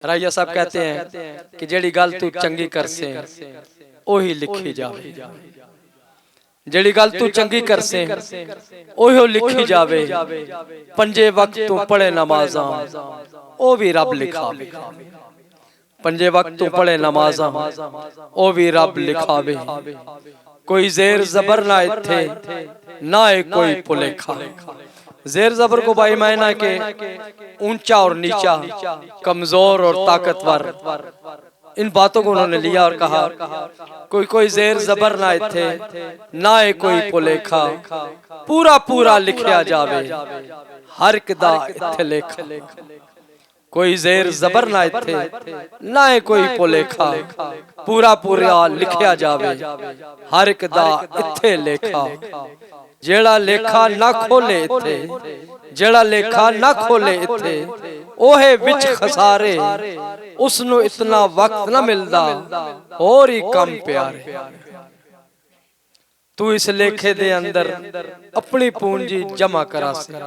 राइया साहब कहते हैं कि जेड़ी गल तू चंगी कर से ओही लिखी जावे, जेड़ी गल तू चंगी कर से ओही लिखी जावे। पंजे वक्त तू पढ़े नमाजा ओ भी रब लिखावे, पंजे वक्त तू पढ़े नमाजा ओ भी रब लिखावे। कोई जेर जबर ना इत्थे ना है कोई पुलेखा। जेर जबर को भाई मायना के ऊंचा और नीचा, कमजोर और ताकतवर, इन बातों को उन्होंने लिया और कहा कोई कोई जेर जबर ना इत्थे ना है कोई पुलेखा। पूरा पूरा लिखिया जावे हर किदा इत्थे लेखा। कोई जेर जबर ना इत्थे ना है कोई पुलेखा। पूरा पूरा लिखिया जावे हर किदा इत्थे लेखा। जेड़ा लेखा ना खोले इत्थे, जेड़ा लेखा ना खोले इत्थे ओहे विच खसारे। उसनु इतना वक्त ना मिलदा और ही कम प्यारे। तू इस लेखे दे अंदर अपनी पूंजी जमा करा से,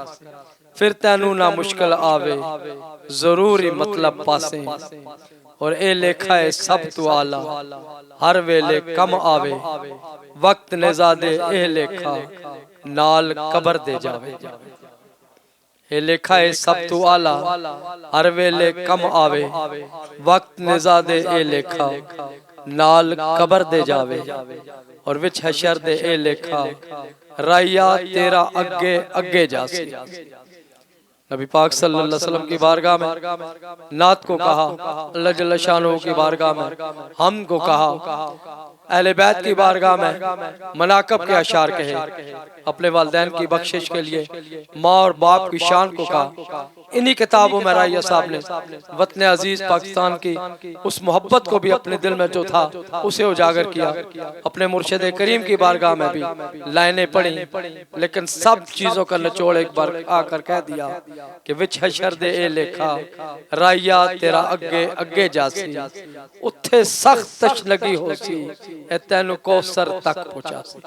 फिर तेनू ना मुश्किल आवे जरूरी मतलब पासे। और ए लेखा है सब तू आला हर वेले कम आवे। वक्त नेजादे ए लेखा नाल कबर दे जावे। ए लेखा है सब तू आला हर वेले कम आवे। वक्त नेजादे ए लेखा नाल कबर दे जावे। और विच हशर दे ए लेखा राया तेरा अगे अगे जासी। नबी पाक सल्लल्लाहु अलैहि वसल्लम की बारगाह में नात को कहा, अल्लाह जल्ल शानो की बारगाह में हम को कहा, अहले बैत की बारगाह में मनाकब के अशार कहे, अपने वालिदैन की बख्शिश के लिए माँ और बाप की शान को कहा। इन्हीं किताबों में राइया साहब ने वतन अजीज पाकिस्तान की उस मोहब्बत को भी अपने दिल में जो था उसे उजागर किया। अपने मुर्शिद करीम की बारगाह में भी लाइनें पढ़ी, लेकिन सब चीजों का निचोड़ एक बार आकर कह दिया कि विच हशर दे ए लेखा राइया तेरा अगे अगे जासी। उत्थे सख्त तश लगी होसी ए तैनू कौसर तक पहुंचासी।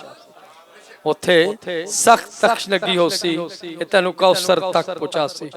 उत्थे सख्त तश लगी होसी ए तैनू कौसर तक पहुंचासी।